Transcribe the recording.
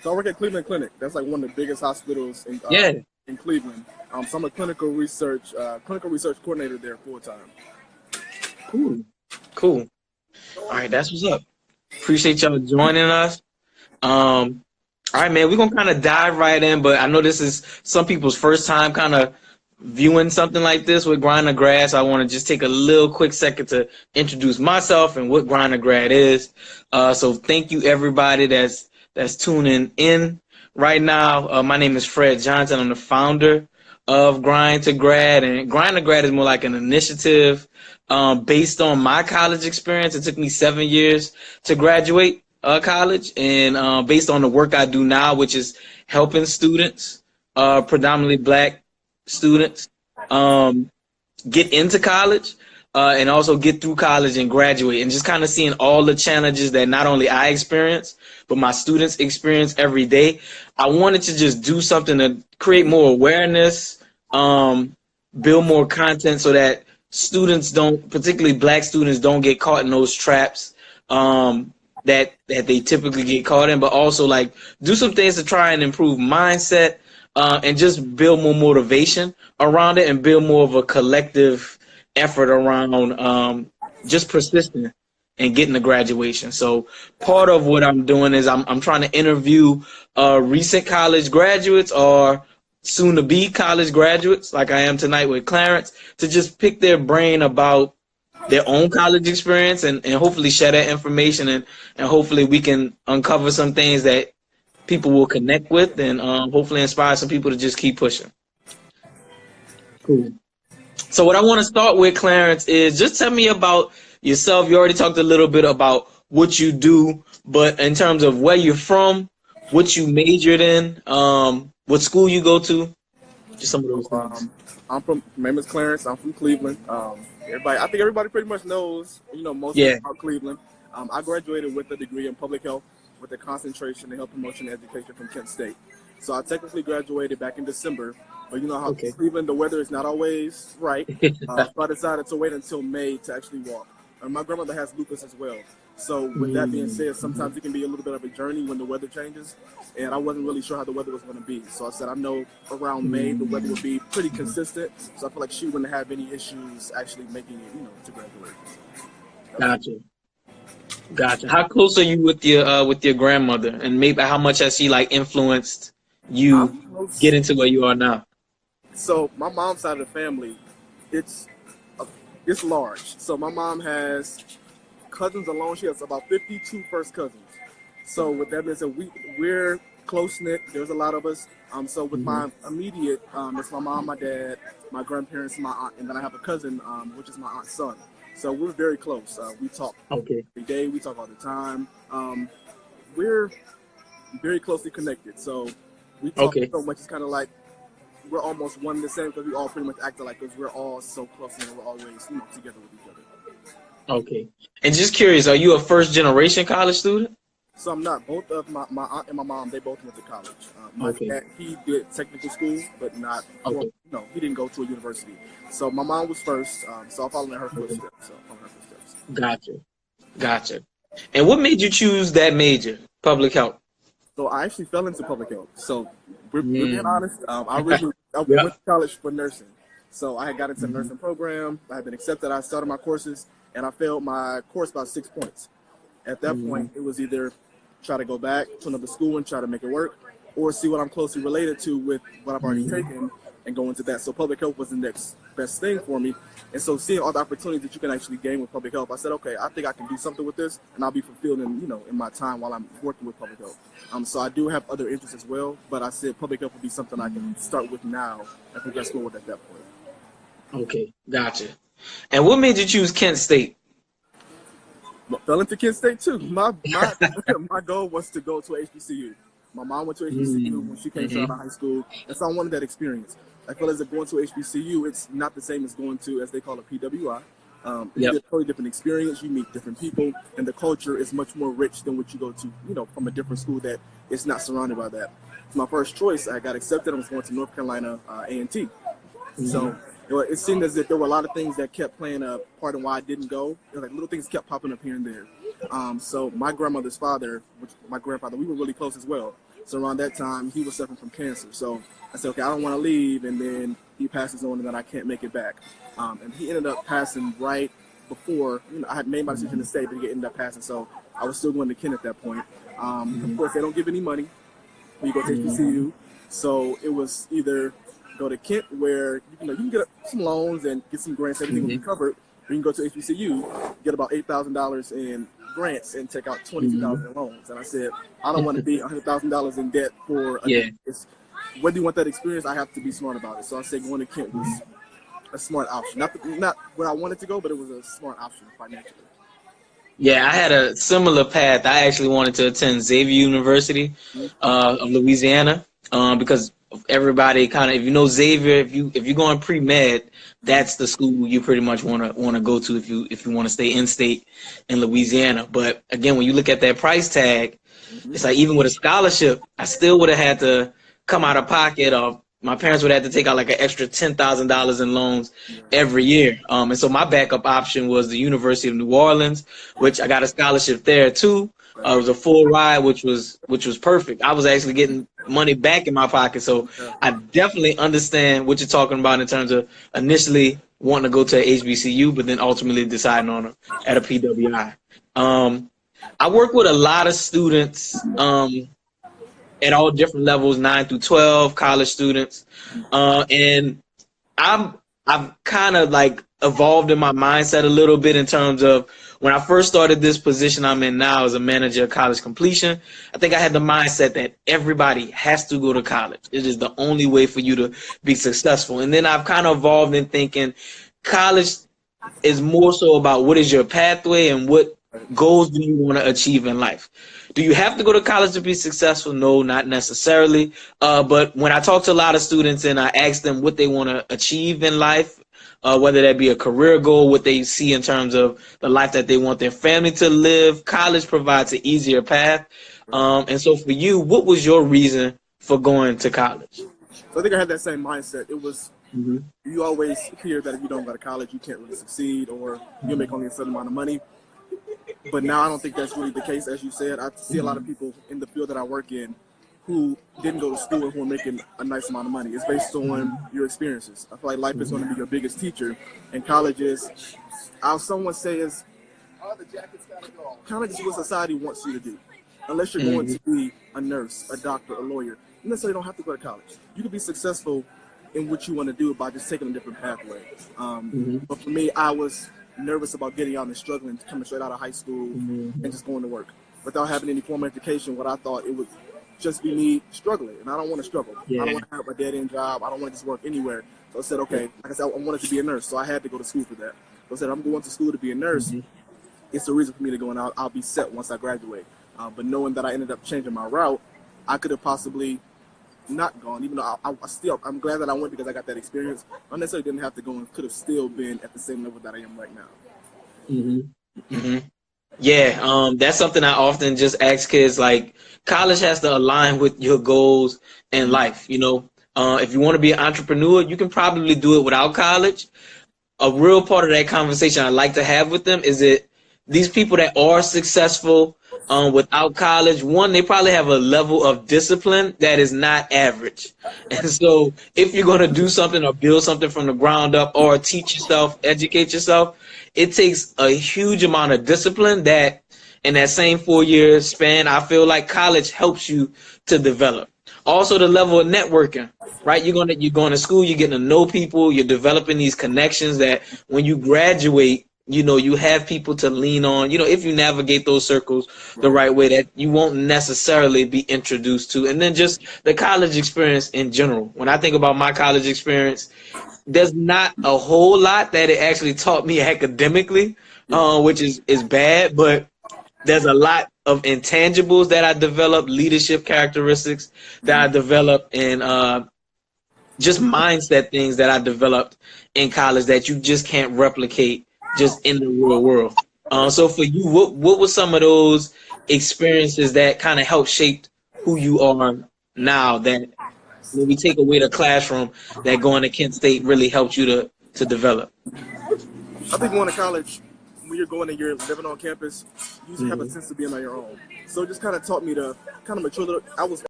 So I work at Cleveland Clinic. That's like one of the biggest hospitals Yeah. in Cleveland. So I'm a clinical research coordinator there full time. Cool. Cool. All right, that's what's up. Appreciate y'all joining us. All right, man, we're gonna kind of dive right in, but I know this is some people's first time kind of viewing something like this with Grind the Grad. So I want to just take a little quick second to introduce myself and what Grind the Grad is. So thank you everybody that's tuning in right now. My name is Fred Johnson. I'm the founder of Grind to Grad, and Grind to Grad is more like an initiative based on my college experience. It took me 7 years to graduate college, and based on the work I do now, which is helping students, predominantly Black students, get into college and also get through college and graduate, and just kind of seeing all the challenges that not only I experience, but my students experience every day. I wanted to just do something to create more awareness, build more content so that students don't, particularly Black students, don't get caught in those traps that they typically get caught in, but also like do some things to try and improve mindset and just build more motivation around it and build more of a collective effort around just persisting and getting to graduation. So part of what I'm doing is I'm trying to interview recent college graduates or soon to be college graduates, like I am tonight with Clarence, to just pick their brain about their own college experience and hopefully share that information, and hopefully we can uncover some things that people will connect with, and hopefully inspire some people to just keep pushing. Cool. So what I want to start with, Clarence, is just tell me about yourself. You already talked a little bit about what you do, but in terms of where you're from, what you majored in, what school you go to, just some of those things. My name is Clarence. I'm from Cleveland. I think everybody pretty much knows, most about Cleveland. I graduated with a degree in public health with a concentration in health promotion and education from Kent State. So I technically graduated back in December, but you know how Cleveland, the weather is not always right. So I decided to wait until May to actually walk. And my grandmother has lupus as well. So with that being said, sometimes it can be a little bit of a journey when the weather changes, and I wasn't really sure how the weather was going to be. So I said, I know around May the weather will be pretty consistent, so I feel like she wouldn't have any issues actually making it, to graduate. Gotcha. How close are you with your grandmother, and maybe how much has she like influenced you get into where you are now? So my mom's side of the family, it's large. So my mom has cousins alone. She has about 52 first cousins. So with that being said, we're close knit. There's a lot of us. So with my immediate, it's my mom, my dad, my grandparents, my aunt, and then I have a cousin, which is my aunt's son. So we're very close. We talk every day. We talk all the time. We're very closely connected. So we talk so much. It's kind of like we're almost one and the same because we all pretty much act alike because we're all so close and we're always together with each other. Okay. And just curious, are you a first generation college student? So I'm not. Both of my aunt and my mom, they both went to college. My dad, he did technical school, but not. He didn't go to a university. So my mom was first. So I'll follow in her footsteps. Gotcha. And what made you choose that major, public health? So I actually fell into public health. So we're being honest. I went to college for nursing. So I had got into the nursing program. I had been accepted. I started my courses, and I failed my course by 6 points. At that point, it was either try to go back to another school and try to make it work, or see what I'm closely related to with what I've already taken and go into that. So public health was the next best thing for me. And so seeing all the opportunities that you can actually gain with public health, I said, okay, I think I can do something with this, and I'll be fulfilled in my time while I'm working with public health. So I do have other interests as well, but I said public health would be something I can start with now and progress forward at that point. Okay, gotcha. And what made you choose Kent State? Fell into Kent State too. My goal was to go to HBCU. My mom went to HBCU when she came straight out of high school, and so I wanted that experience. I feel as if going to HBCU, it's not the same as going to, as they call it, PWI. It's a totally different experience. You meet different people, and the culture is much more rich than what you go to, from a different school that is not surrounded by that. So my first choice, I got accepted. I was going to North Carolina A&T. So it seemed as if there were a lot of things that kept playing a part in why I didn't go. It was like little things kept popping up here and there. So my grandmother's father, my grandfather, we were really close as well. So around that time, he was suffering from cancer. So I said, okay, I don't want to leave. And then he passes on, and then I can't make it back. And he ended up passing right before, I had made my decision to stay, but he ended up passing. So I was still going to Kent at that point. Of course, they don't give any money when you go to HBCU. So it was either go to Kent, where you can get some loans and get some grants, everything will be covered. Or you can go to HBCU, get about $8,000 in grants and take out $22,000 in loans. And I said, I don't want to be $100,000 in debt for a whether you want that experience, I have to be smart about it. So I said going to Kent was a smart option. Not where I wanted to go, but it was a smart option financially. Yeah, I had a similar path. I actually wanted to attend Xavier University of Louisiana because everybody kind of, if you know Xavier, if you're going pre-med, that's the school you pretty much want to go to if you want to stay in state in Louisiana. But again, when you look at that price tag, it's like even with a scholarship, I still would have had to come out of pocket, or my parents would have to take out like an extra $10,000 in loans every year. And so my backup option was the University of New Orleans, which I got a scholarship there too. It was a full ride, which was perfect. I was actually getting money back in my pocket. So I definitely understand what you're talking about in terms of initially wanting to go to a HBCU, but then ultimately deciding on at a PWI. I work with a lot of students at all different levels, 9 through 12, college students. And I've kind of like evolved in my mindset a little bit in terms of when I first started this position I'm in now as a manager of college completion. I think I had the mindset that everybody has to go to college. It is the only way for you to be successful. And then I've kind of evolved in thinking college is more so about what is your pathway and what goals do you want to achieve in life. Do you have to go to college to be successful? No, not necessarily. But when I talk to a lot of students and I ask them what they want to achieve in life, whether that be a career goal, what they see in terms of the life that they want their family to live, college provides an easier path. And so for you, what was your reason for going to college? So I think I had that same mindset. It was, you always hear that if you don't go to college, you can't really succeed, or you'll make only a certain amount of money. But now I don't think that's really the case. As you said, I see a lot of people in the field that I work in who didn't go to school and who are making a nice amount of money. It's based on your experiences. I feel like life is going to be your biggest teacher, and college is, I'll someone say, is kind of just what society wants you to do. Unless you're going to be a nurse, a doctor, a lawyer, you necessarily don't have to go to college. You can be successful in what you want to do by just taking a different pathway. But for me, I was nervous about getting out and struggling, coming straight out of high school and just going to work without having any formal education. What I thought it would just be me struggling, and I don't want to struggle. I don't want to have a dead-end job. I don't want to just work anywhere. So I said, okay, like I said, I wanted to be a nurse, so I had to go to school for that. So I said, I'm going to school to be a nurse. It's the reason for me to go, and I'll be set once I graduate. But knowing that I ended up changing my route, I could have possibly not gone, even though I'm glad that I went because I got that experience. I necessarily didn't have to go and could have still been at the same level that I am right now. Yeah, that's something I often just ask kids. Like, college has to align with your goals in life. You know, if you want to be an entrepreneur, you can probably do it without college. A real part of that conversation I like to have with them is that these people that are successful without college, one, they probably have a level of discipline that is not average. And so if you're going to do something or build something from the ground up or teach yourself, educate yourself, it takes a huge amount of discipline that in that same 4-year span, I feel like college helps you to develop. Also, the level of networking, right? You're going to school, you're getting to know people, you're developing these connections that when you graduate, you know, you have people to lean on, you know, if you navigate those circles the right way that you won't necessarily be introduced to. And then just the college experience in general. When I think about my college experience, there's not a whole lot that it actually taught me academically, which is bad, but there's a lot of intangibles that I developed, leadership characteristics that I developed, and just mindset things that I developed in college that you just can't replicate just in the real world. So for you, what were some of those experiences that kind of helped shape who you are now, that when we take away the classroom, that going to Kent State really helped you to develop? I think going to college, when you're going and you're living on campus, you have a sense of being on your own. So it just kind of taught me to kind of mature. I was